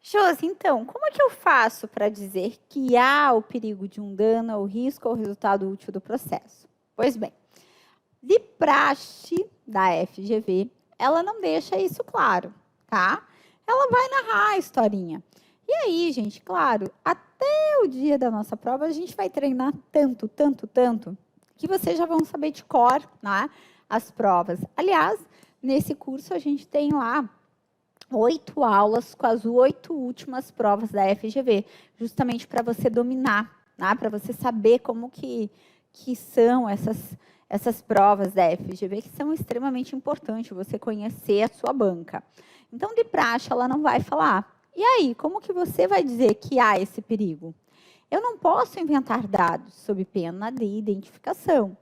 Josi, então, como é que eu faço para dizer que há o perigo de um dano ao risco ou resultado útil do processo? Pois bem, de praxe da FGV, ela não deixa isso claro, tá? Ela vai narrar a historinha. E aí, gente, claro, até o dia da nossa prova, a gente vai treinar tanto, que vocês já vão saber de cor, né, as provas. Aliás, nesse curso a gente tem lá 8 aulas com as 8 últimas provas da FGV, justamente para você dominar, né? Para você saber como que são essas provas da FGV, que são extremamente importantes, você conhecer a sua banca. Então, de praxe, ela não vai falar. E aí, como que você vai dizer que há esse perigo? Eu não posso inventar dados sob pena de identificação.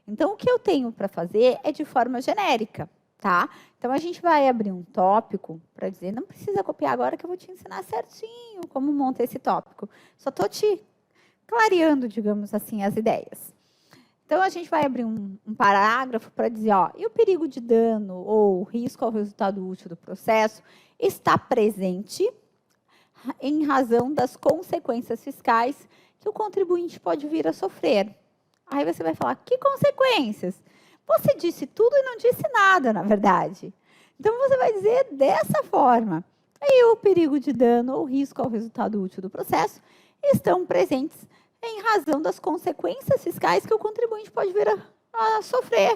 Então, o que eu tenho para fazer é de forma genérica. Tá? Então, a gente vai abrir um tópico para dizer, não precisa copiar agora que eu vou te ensinar certinho como monta esse tópico. Só estou te clareando, digamos assim, as ideias. Então, a gente vai abrir um parágrafo para dizer, ó, e o perigo de dano ou risco ao resultado útil do processo está presente em razão das consequências fiscais que o contribuinte pode vir a sofrer. Aí você vai falar, que consequências? Você disse tudo e não disse nada, na verdade. Então, você vai dizer dessa forma. E o perigo de dano ou risco ao resultado útil do processo estão presentes em razão das consequências fiscais que o contribuinte pode vir a sofrer.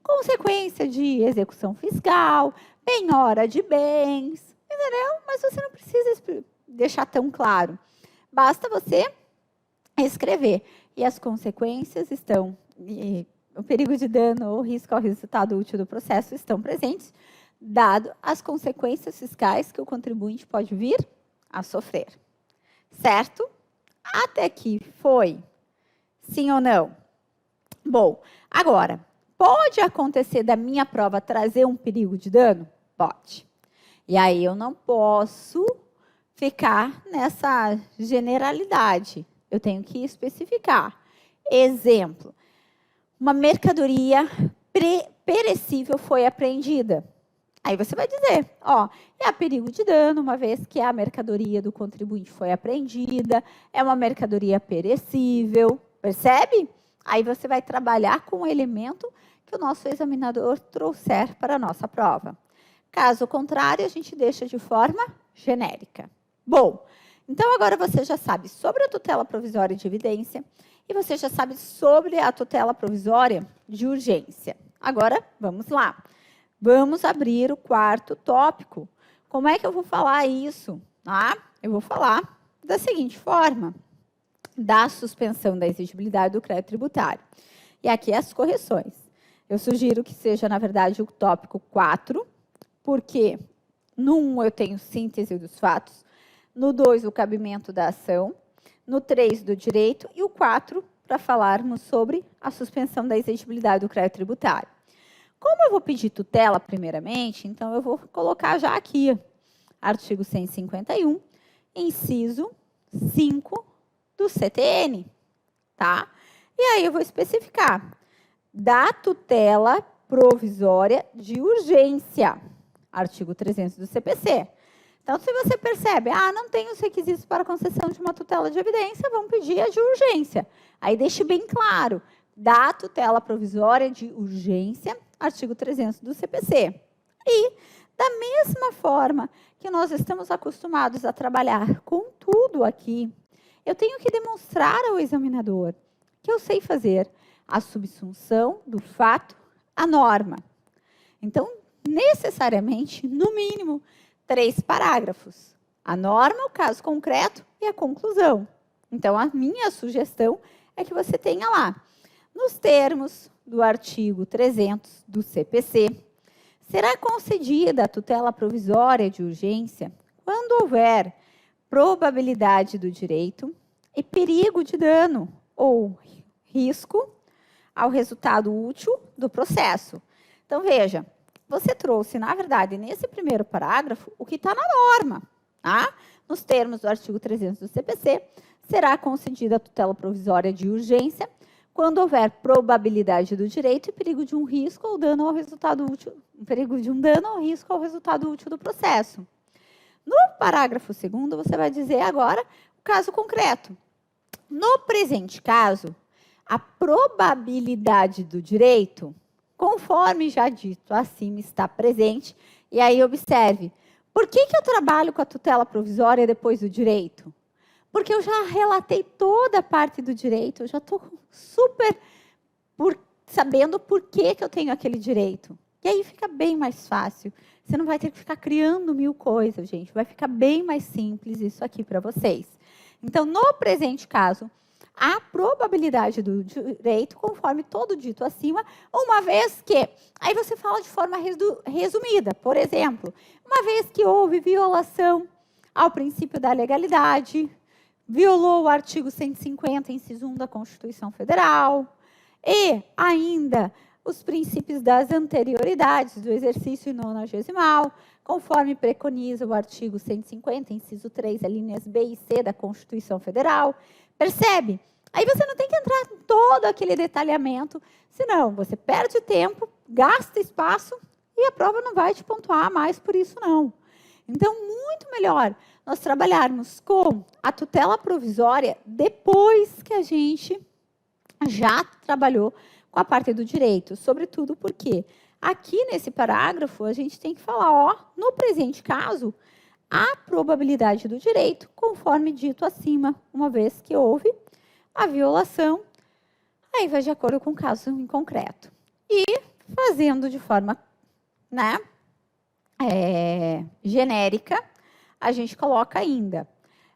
Consequência de execução fiscal, penhora de bens, entendeu? Mas você não precisa deixar tão claro. Basta você escrever. E as consequências estão... o perigo de dano ou risco ao resultado útil do processo estão presentes, dado as consequências fiscais que o contribuinte pode vir a sofrer. Certo? Até aqui foi? Sim ou não? Bom, agora, pode acontecer da minha prova trazer um perigo de dano? Pode. E aí eu não posso ficar nessa generalidade. Eu tenho que especificar. Exemplo. Uma mercadoria perecível foi apreendida. Aí você vai dizer, ó, é perigo de dano, uma vez que a mercadoria do contribuinte foi apreendida, é uma mercadoria perecível, percebe? Aí você vai trabalhar com o elemento que o nosso examinador trouxer para a nossa prova. Caso contrário, a gente deixa de forma genérica. Bom, então agora você já sabe sobre a tutela provisória de evidência, e você já sabe sobre a tutela provisória de urgência. Agora, vamos lá. Vamos abrir o quarto tópico. Como é que eu vou falar isso? Eu vou falar da seguinte forma. Da suspensão da exigibilidade do crédito tributário. E aqui as correções. Eu sugiro que seja, na verdade, o tópico 4, porque no 1 eu tenho síntese dos fatos, no 2 o cabimento da ação, no 3 do direito e o 4 para falarmos sobre a suspensão da exigibilidade do crédito tributário. Como eu vou pedir tutela primeiramente, então eu vou colocar já aqui, artigo 151, inciso 5 do CTN, tá? E aí eu vou especificar da tutela provisória de urgência, artigo 300 do CPC. Então, se você percebe, não tem os requisitos para concessão de uma tutela de evidência, vamos pedir a de urgência. Aí deixe bem claro, da tutela provisória de urgência, artigo 300 do CPC. E, da mesma forma que nós estamos acostumados a trabalhar com tudo aqui, eu tenho que demonstrar ao examinador que eu sei fazer a subsunção do fato à norma. Então, necessariamente, no mínimo, 3 parágrafos. A norma, o caso concreto e a conclusão. Então, a minha sugestão é que você tenha lá, nos termos do artigo 300 do CPC, será concedida a tutela provisória de urgência quando houver probabilidade do direito e perigo de dano ou risco ao resultado útil do processo. Então, veja, você trouxe, na verdade, nesse primeiro parágrafo, o que está na norma. Tá? Nos termos do artigo 300 do CPC, será concedida a tutela provisória de urgência quando houver probabilidade do direito e perigo de um risco ou dano ao resultado útil, perigo de um dano ou risco ao resultado útil do processo. No parágrafo 2º, você vai dizer agora o caso concreto. No presente caso, a probabilidade do direito, conforme já dito acima, está presente. E aí, observe, por que eu trabalho com a tutela provisória depois do direito? Porque eu já relatei toda a parte do direito, eu já estou super sabendo por que eu tenho aquele direito. E aí fica bem mais fácil. Você não vai ter que ficar criando 1000 coisas, gente. Vai ficar bem mais simples isso aqui para vocês. Então, no presente caso, a probabilidade do direito, conforme todo dito acima, uma vez que... Aí você fala de forma resumida. Por exemplo, uma vez que houve violação ao princípio da legalidade, violou o artigo 150, inciso 1 da Constituição Federal, e ainda os princípios das anterioridades do exercício nonagesimal, conforme preconiza o artigo 150, inciso 3, alíneas B e C da Constituição Federal. Percebe? Aí você não tem que entrar em todo aquele detalhamento, senão você perde tempo, gasta espaço e a prova não vai te pontuar mais por isso, não. Então, muito melhor nós trabalharmos com a tutela provisória depois que a gente já trabalhou com a parte do direito, sobretudo porque aqui nesse parágrafo a gente tem que falar, ó, no presente caso, a probabilidade do direito, conforme dito acima, uma vez que houve a violação, aí vai de acordo com o caso em concreto. E fazendo de forma, né, genérica, a gente coloca ainda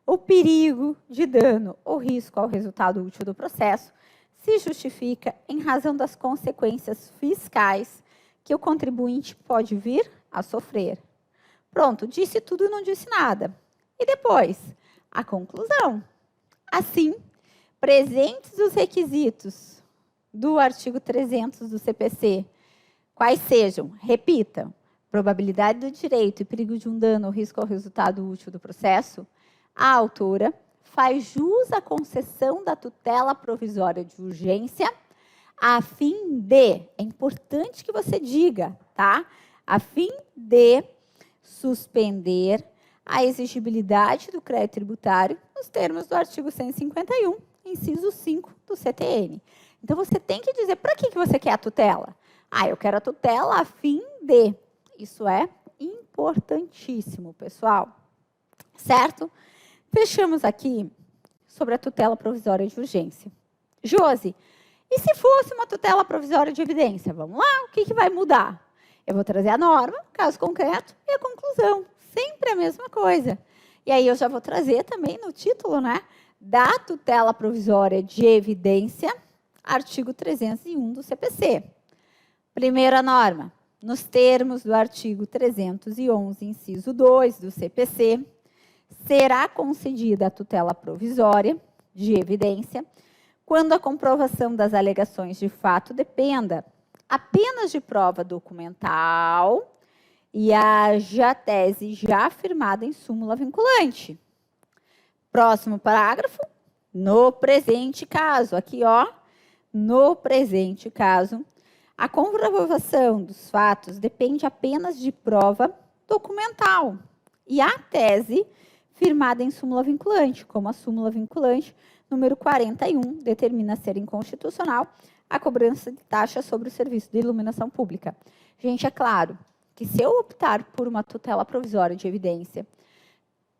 o perigo de dano ou risco ao resultado útil do processo se justifica em razão das consequências fiscais que o contribuinte pode vir a sofrer. Pronto, disse tudo e não disse nada. E depois, a conclusão. Assim, presentes os requisitos do artigo 300 do CPC, quais sejam, repita, probabilidade do direito e perigo de um dano ou risco ao resultado útil do processo, a autora faz jus à concessão da tutela provisória de urgência, a fim de, é importante que você diga, tá? A fim de suspender a exigibilidade do crédito tributário nos termos do artigo 151, inciso 5 do CTN. Então, você tem que dizer para que você quer a tutela. Ah, eu quero a tutela a fim de. Isso é importantíssimo, pessoal. Certo? Fechamos aqui sobre a tutela provisória de urgência. Josi, e se fosse uma tutela provisória de evidência? Vamos lá, o que vai mudar? Eu vou trazer a norma, caso concreto, e a conclusão. Sempre a mesma coisa. E aí eu já vou trazer também no título, né, da tutela provisória de evidência, artigo 301 do CPC. Primeira norma, nos termos do artigo 311, inciso 2 do CPC, será concedida a tutela provisória de evidência quando a comprovação das alegações de fato dependa apenas de prova documental e haja tese já afirmada em súmula vinculante. Próximo parágrafo, no presente caso, aqui ó, no presente caso, a comprovação dos fatos depende apenas de prova documental e a tese firmada em súmula vinculante, como a súmula vinculante número 41 determina ser inconstitucional a cobrança de taxa sobre o serviço de iluminação pública. Gente, é claro que se eu optar por uma tutela provisória de evidência,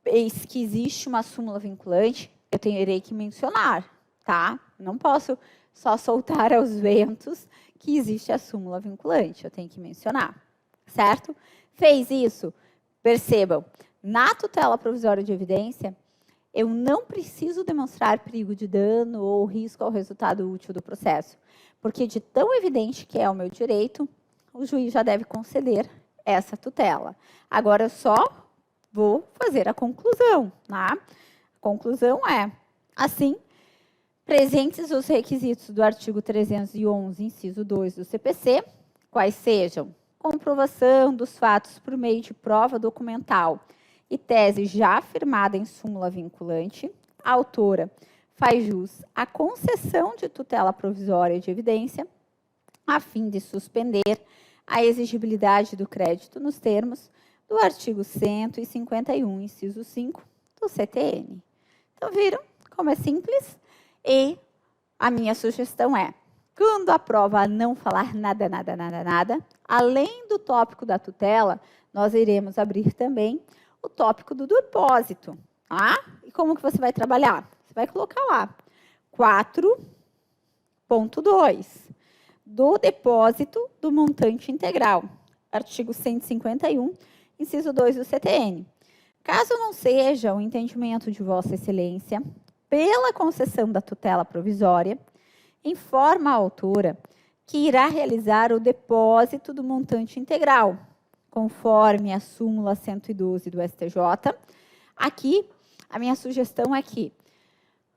eis que existe uma súmula vinculante, eu terei que mencionar, tá? Não posso só soltar aos ventos que existe a súmula vinculante, eu tenho que mencionar, certo? Fez isso? Percebam, na tutela provisória de evidência, eu não preciso demonstrar perigo de dano ou risco ao resultado útil do processo, porque de tão evidente que é o meu direito, o juiz já deve conceder essa tutela. Agora, eu só vou fazer a conclusão, tá? A conclusão é, assim, presentes os requisitos do artigo 311, inciso 2 do CPC, quais sejam comprovação dos fatos por meio de prova documental e tese já afirmada em súmula vinculante, a autora faz jus à concessão de tutela provisória de evidência, a fim de suspender a exigibilidade do crédito nos termos do artigo 151, inciso 5 do CTN. Então, viram como é simples? E a minha sugestão é, quando a prova não falar nada, além do tópico da tutela, nós iremos abrir também o tópico do depósito. Tá? E como que você vai trabalhar? Você vai colocar lá 4.2 do depósito do montante integral. Artigo 151, inciso 2 do CTN. Caso não seja o entendimento de Vossa Excelência, pela concessão da tutela provisória, informa a autora que irá realizar o depósito do montante integral, conforme a súmula 112 do STJ. Aqui, a minha sugestão é que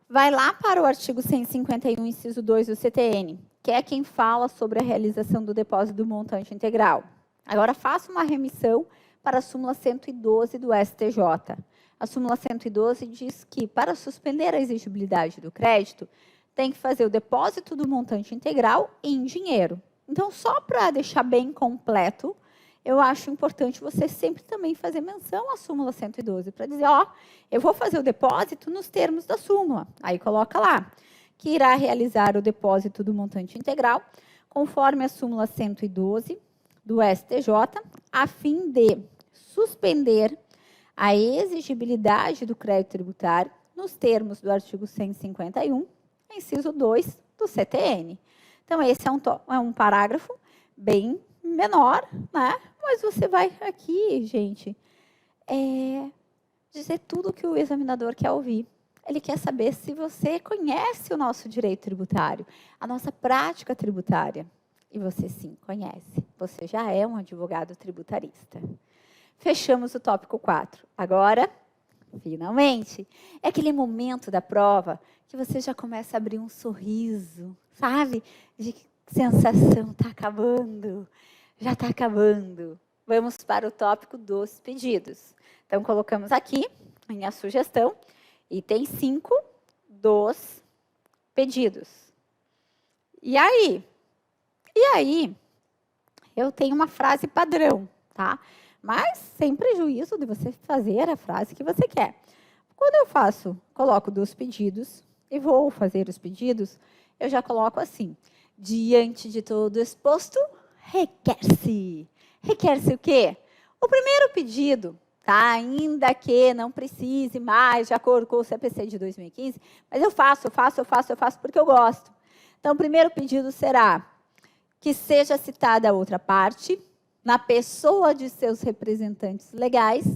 vai lá para o artigo 151, inciso 2 do CTN, que é quem fala sobre a realização do depósito do montante integral. Agora, faça uma remissão para a súmula 112 do STJ. A súmula 112 diz que, para suspender a exigibilidade do crédito, tem que fazer o depósito do montante integral em dinheiro. Então, só para deixar bem completo, eu acho importante você sempre também fazer menção à súmula 112, para dizer, ó, eu vou fazer o depósito nos termos da súmula. Aí coloca lá, que irá realizar o depósito do montante integral, conforme a súmula 112 do STJ, a fim de suspender a exigibilidade do crédito tributário nos termos do artigo 151, inciso 2 do CTN. Então, esse é um parágrafo bem menor, né? Mas você vai aqui, gente, dizer tudo o que o examinador quer ouvir. Ele quer saber se você conhece o nosso direito tributário, a nossa prática tributária. E você sim conhece. Você já é um advogado tributarista. Fechamos o tópico 4. Agora, finalmente, é aquele momento da prova que você já começa a abrir um sorriso, sabe? De sensação, está acabando, já está acabando. Vamos para o tópico dos pedidos. Então, colocamos aqui, minha sugestão, item 5 dos pedidos. E aí? Eu tenho uma frase padrão, tá? Mas sem prejuízo de você fazer a frase que você quer. Quando eu coloco dos pedidos e vou fazer os pedidos, eu já coloco assim: diante de todo exposto, requer-se. Requer-se o quê? O primeiro pedido, tá? Ainda que não precise mais, de acordo com o CPC de 2015, mas eu faço porque eu gosto. Então, o primeiro pedido será que seja citada a outra parte, na pessoa de seus representantes legais,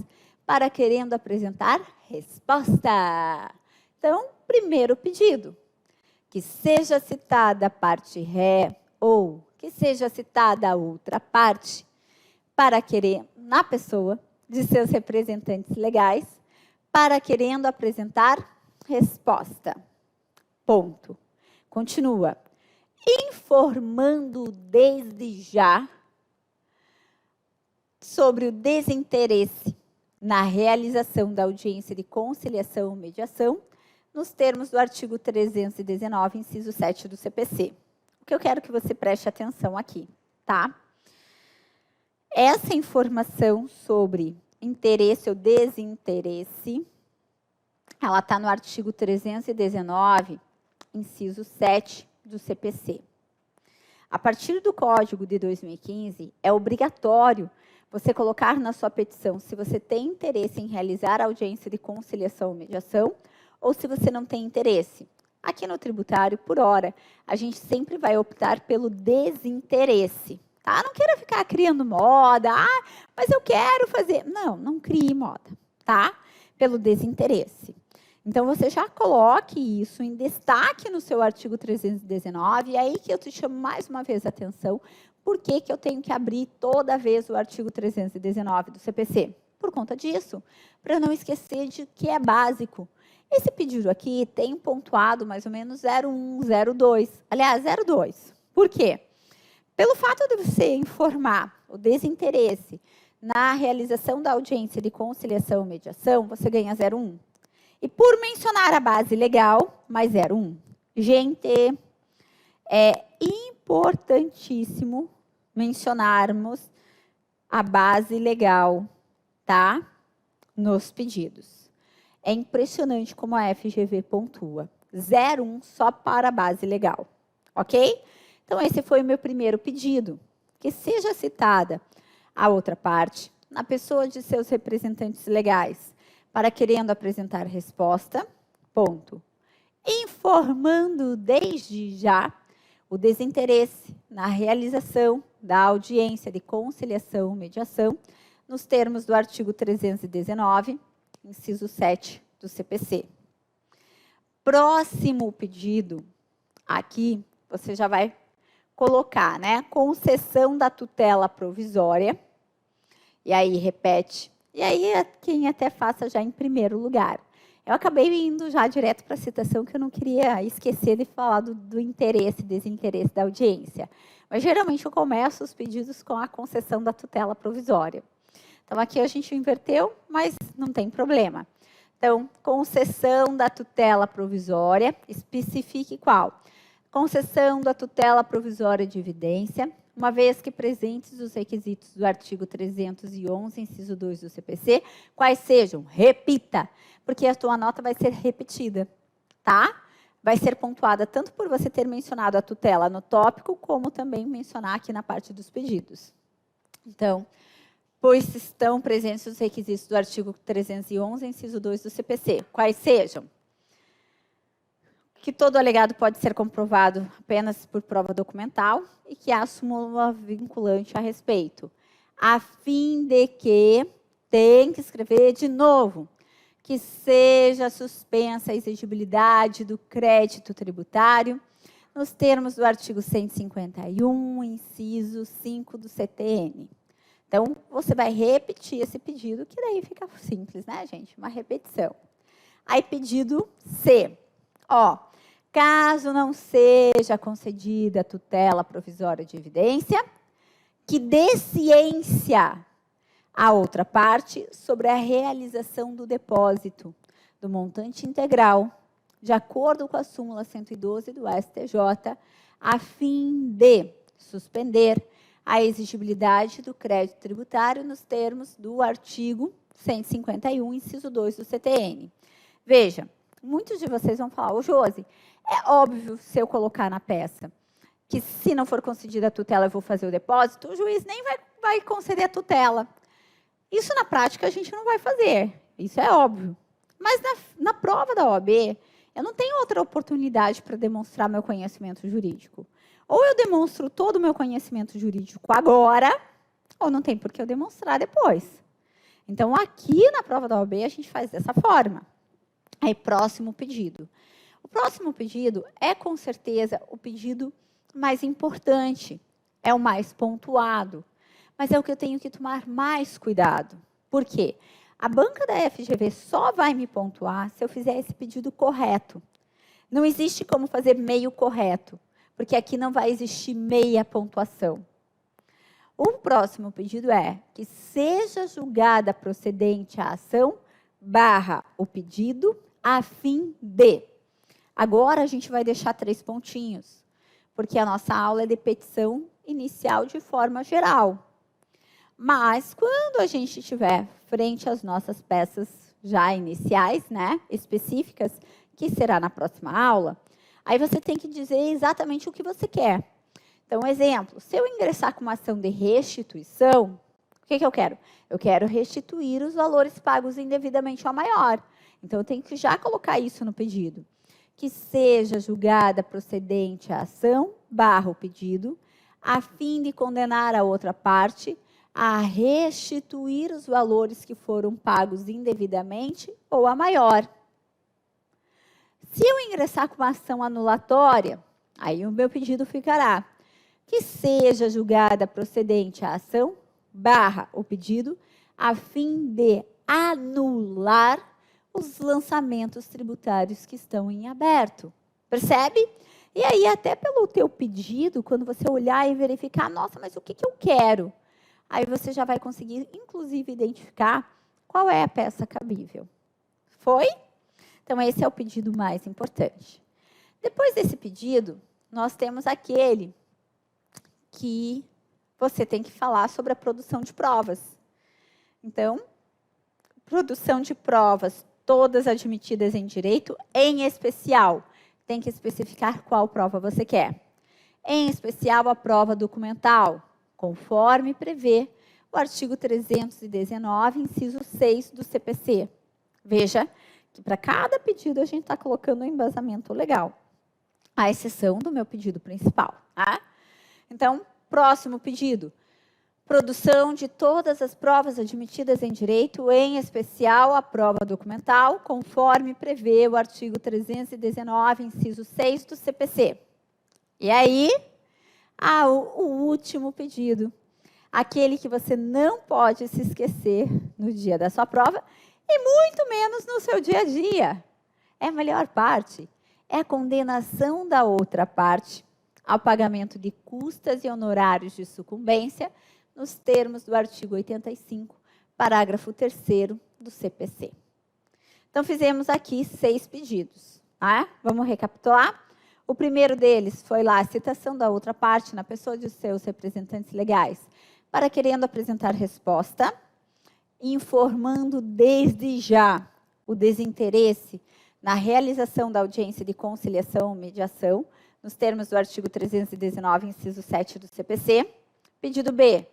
para querendo apresentar resposta. Então, primeiro pedido, que seja citada a parte ré ou que seja citada a outra parte, para querer, na pessoa de seus representantes legais, para querendo apresentar resposta. Ponto. Continua. Informando desde já sobre o desinteresse na realização da audiência de conciliação ou mediação, nos termos do artigo 319, inciso 7 do CPC. O que eu quero que você preste atenção aqui, tá? Essa informação sobre interesse ou desinteresse, ela está no artigo 319, inciso 7 do CPC. A partir do Código de 2015, é obrigatório você colocar na sua petição se você tem interesse em realizar a audiência de conciliação ou mediação ou se você não tem interesse. Aqui no tributário, por hora, a gente sempre vai optar pelo desinteresse. Tá? Não queira ficar criando moda, mas eu quero fazer. Não, não crie moda, tá? Pelo desinteresse. Então, você já coloque isso em destaque no seu artigo 319, e aí que eu te chamo mais uma vez a atenção, por que eu tenho que abrir toda vez o artigo 319 do CPC? Por conta disso, para não esquecer de que é básico. Esse pedido aqui tem pontuado mais ou menos 01, 02, aliás, 02. Por quê? Pelo fato de você informar o desinteresse na realização da audiência de conciliação e mediação, você ganha 01. E por mencionar a base legal, mais 01. Gente, é importantíssimo mencionarmos a base legal tá? Nos pedidos. É impressionante como a FGV pontua. 0,1 só para a base legal, ok? Então, esse foi o meu primeiro pedido. Que seja citada a outra parte, na pessoa de seus representantes legais, para querendo apresentar resposta, ponto. Informando desde já o desinteresse na realização da audiência de conciliação ou mediação, nos termos do artigo 319, inciso 7 do CPC. Próximo pedido, aqui você já vai colocar, né, concessão da tutela provisória, e aí repete, e aí quem até faça já em primeiro lugar. Eu acabei indo já direto para a citação, que eu não queria esquecer de falar do interesse e desinteresse da audiência. Mas, geralmente, eu começo os pedidos com a concessão da tutela provisória. Então, aqui a gente inverteu, mas não tem problema. Então, concessão da tutela provisória, especifique qual? Concessão da tutela provisória de evidência, uma vez que presentes os requisitos do artigo 311, inciso 2 do CPC, quais sejam? Repita, porque a tua nota vai ser repetida, tá? Vai ser pontuada tanto por você ter mencionado a tutela no tópico, como também mencionar aqui na parte dos pedidos. Então, pois estão presentes os requisitos do artigo 311, inciso 2 do CPC, quais sejam? Que todo alegado pode ser comprovado apenas por prova documental e que há súmula vinculante a respeito, a fim de que, tem que escrever de novo, que seja suspensa a exigibilidade do crédito tributário nos termos do artigo 151, inciso 5 do CTN. Então, você vai repetir esse pedido, que daí fica simples, né, gente? Uma repetição. Aí, pedido C. Ó, caso não seja concedida a tutela provisória de evidência, que dê ciência à outra parte sobre a realização do depósito do montante integral, de acordo com a súmula 112 do STJ, a fim de suspender a exigibilidade do crédito tributário nos termos do artigo 151, inciso 2 do CTN. Veja, muitos de vocês vão falar, ô Josi, é óbvio se eu colocar na peça que se não for concedida a tutela eu vou fazer o depósito, o juiz nem vai conceder a tutela. Isso na prática a gente não vai fazer, isso é óbvio. Mas na prova da OAB, eu não tenho outra oportunidade para demonstrar meu conhecimento jurídico. Ou eu demonstro todo o meu conhecimento jurídico agora, ou não tem por que eu demonstrar depois. Então, aqui na prova da OAB, a gente faz dessa forma. Aí, próximo pedido. O próximo pedido é, com certeza, o pedido mais importante, é o mais pontuado, mas é o que eu tenho que tomar mais cuidado. Por quê? A banca da FGV só vai me pontuar se eu fizer esse pedido correto. Não existe como fazer meio correto, porque aqui não vai existir meia pontuação. O próximo pedido é que seja julgada procedente a ação barra o pedido a fim de. Agora a gente vai deixar 3 pontinhos, porque a nossa aula é de petição inicial de forma geral. Mas quando a gente tiver frente às nossas peças já iniciais, né, específicas, que será na próxima aula, aí você tem que dizer exatamente o que você quer. Então, exemplo, se eu ingressar com uma ação de restituição, o que eu quero? Eu quero restituir os valores pagos indevidamente ao maior. Então, eu tenho que já colocar isso no pedido. Que seja julgada procedente a ação, barra o pedido, a fim de condenar a outra parte a restituir os valores que foram pagos indevidamente ou a maior. Se eu ingressar com uma ação anulatória, aí o meu pedido ficará que seja julgada procedente a ação, barra o pedido, a fim de anular os lançamentos tributários que estão em aberto. Percebe? E aí, até pelo teu pedido, quando você olhar e verificar, nossa, mas o que eu quero? Aí você já vai conseguir, inclusive, identificar qual é a peça cabível. Foi? Então, esse é o pedido mais importante. Depois desse pedido, nós temos aquele que você tem que falar sobre a produção de provas. Então, Produção de provas, todas admitidas em direito, em especial. Tem que especificar qual prova você quer. Em especial, a prova documental, conforme prevê o artigo 319, inciso 6 do CPC. Veja que para cada pedido a gente está colocando um embasamento legal, à exceção do meu pedido principal. Tá? Então, próximo pedido. Produção de todas as provas admitidas em direito, em especial a prova documental, conforme prevê o artigo 319, inciso 6 do CPC. E aí, o último pedido, aquele que você não pode se esquecer no dia da sua prova e muito menos no seu dia a dia. É a melhor parte, é a condenação da outra parte ao pagamento de custas e honorários de sucumbência nos termos do artigo 85, parágrafo 3º do CPC. Então, fizemos aqui 6 pedidos. Tá? Vamos recapitular? O primeiro deles foi lá a citação da outra parte na pessoa de seus representantes legais, para querendo apresentar resposta, informando desde já o desinteresse na realização da audiência de conciliação ou mediação, nos termos do artigo 319, inciso 7 do CPC. Pedido B,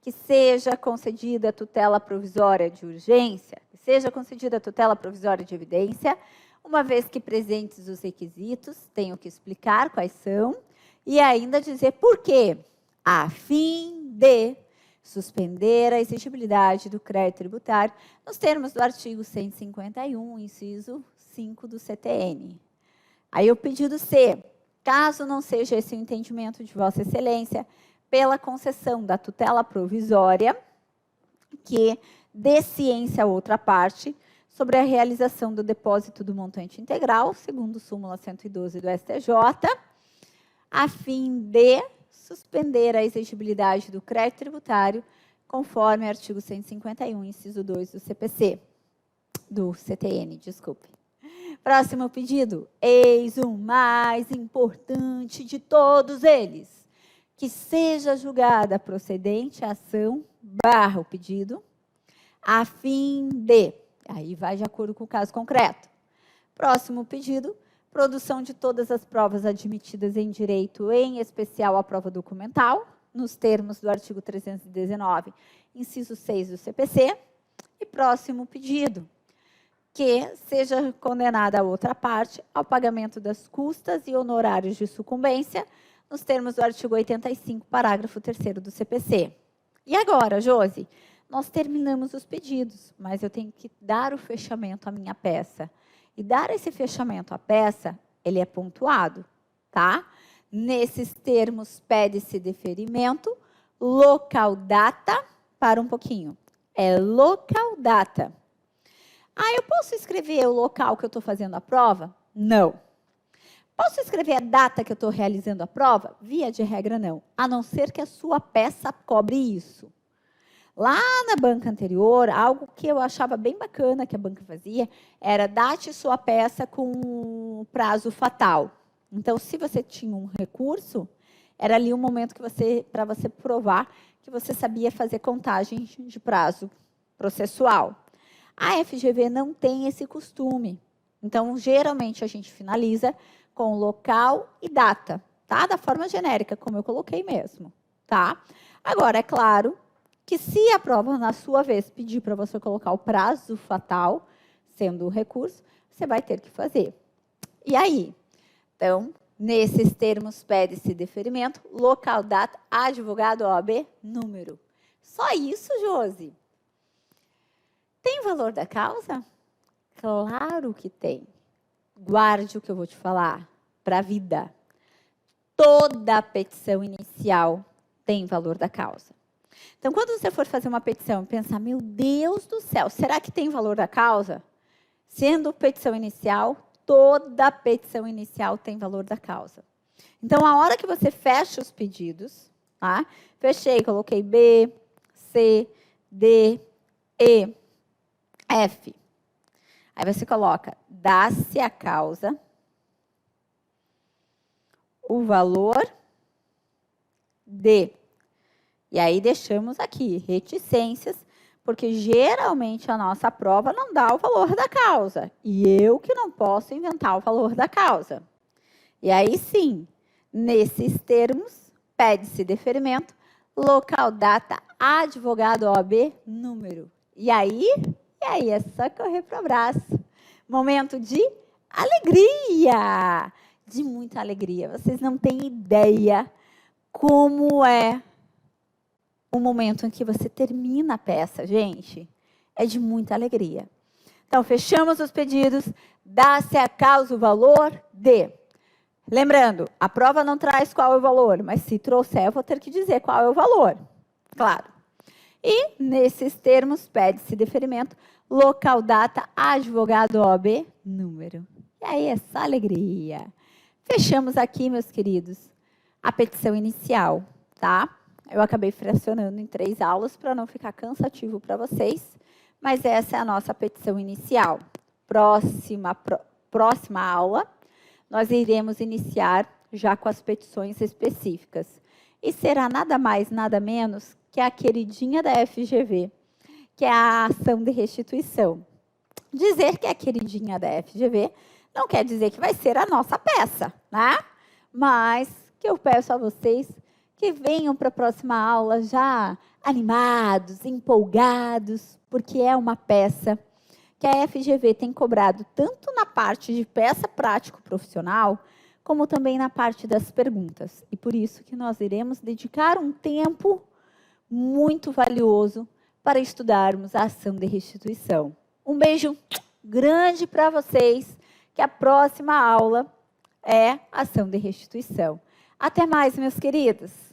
que seja concedida a tutela provisória de urgência, que seja concedida a tutela provisória de evidência, uma vez que presentes os requisitos, tenho que explicar quais são, e ainda dizer por quê, a fim de suspender a exigibilidade do crédito tributário nos termos do artigo 151, inciso 5 do CTN. Aí o pedido C, caso não seja esse o entendimento de Vossa Excelência, pela concessão da tutela provisória, que dê ciência a outra parte sobre a realização do depósito do montante integral, segundo súmula 112 do STJ, a fim de suspender a exigibilidade do crédito tributário, conforme artigo 151, inciso 2 do CPC, do CTN, desculpe. Próximo pedido, eis o mais importante de todos eles, que seja julgada procedente a ação / o pedido, a fim de, aí vai de acordo com o caso concreto. Próximo pedido, produção de todas as provas admitidas em direito, em especial a prova documental, nos termos do artigo 319, inciso 6 do CPC. E próximo pedido, que seja condenada a outra parte ao pagamento das custas e honorários de sucumbência, nos termos do artigo 85, parágrafo 3º do CPC. E agora, Josi, nós terminamos os pedidos, mas eu tenho que dar o fechamento à minha peça. E dar esse fechamento à peça, ele é pontuado, tá? Nesses termos, pede-se deferimento, local data, para um pouquinho, é local data. Ah, eu posso escrever o local que eu estou fazendo a prova? Não. Posso escrever a data que eu estou realizando a prova? Via de regra, não. A não ser que a sua peça cobre isso. Lá na banca anterior, algo que eu achava bem bacana que a banca fazia, era date sua peça com prazo fatal. Então, se você tinha um recurso, era ali um momento que para você provar que você sabia fazer contagem de prazo processual. A FGV não tem esse costume. Então, geralmente, a gente finaliza com local e data, tá? Da forma genérica, como eu coloquei mesmo, tá? Agora, é claro que se a prova, na sua vez, pedir para você colocar o prazo fatal, sendo o recurso, você vai ter que fazer. E aí? Então, nesses termos, pede-se deferimento, local, data, advogado, OAB, número. Só isso, Josi? Tem valor da causa? Claro que tem. Guarde o que eu vou te falar para a vida. Toda petição inicial tem valor da causa. Então, quando você for fazer uma petição e pensar, meu Deus do céu, será que tem valor da causa? Sendo petição inicial, toda petição inicial tem valor da causa. Então, a hora que você fecha os pedidos, tá? Fechei, coloquei B, C, D, E, F. Aí você coloca, dá-se a causa, o valor de. E aí deixamos aqui, reticências, porque geralmente a nossa prova não dá o valor da causa. E eu que não posso inventar o valor da causa. E aí sim, nesses termos, pede-se deferimento, local, data, advogado, OAB, número. E aí é só correr para o abraço. Momento de alegria, de muita alegria. Vocês não têm ideia como é o momento em que você termina a peça, gente. É de muita alegria. Então, fechamos os pedidos, dá-se a causa o valor de... Lembrando, a prova não traz qual é o valor, mas se trouxer, eu vou ter que dizer qual é o valor. Claro. E, nesses termos, pede-se deferimento, local, data, advogado, OAB, número. E aí, essa alegria. Fechamos aqui, meus queridos, a petição inicial, tá? Eu acabei fracionando em 3 aulas para não ficar cansativo para vocês, mas essa é a nossa petição inicial. Próxima aula, nós iremos iniciar já com as petições específicas. E será nada mais, nada menos que a queridinha da FGV, que é a ação de restituição. Dizer que é a queridinha da FGV não quer dizer que vai ser a nossa peça, né? Mas que eu peço a vocês que venham para a próxima aula já animados, empolgados, porque é uma peça que a FGV tem cobrado tanto na parte de peça prático-profissional, como também na parte das perguntas. E por isso que nós iremos dedicar um tempo muito valioso para estudarmos a ação de restituição. Um beijo grande para vocês, que a próxima aula é ação de restituição. Até mais, meus queridos!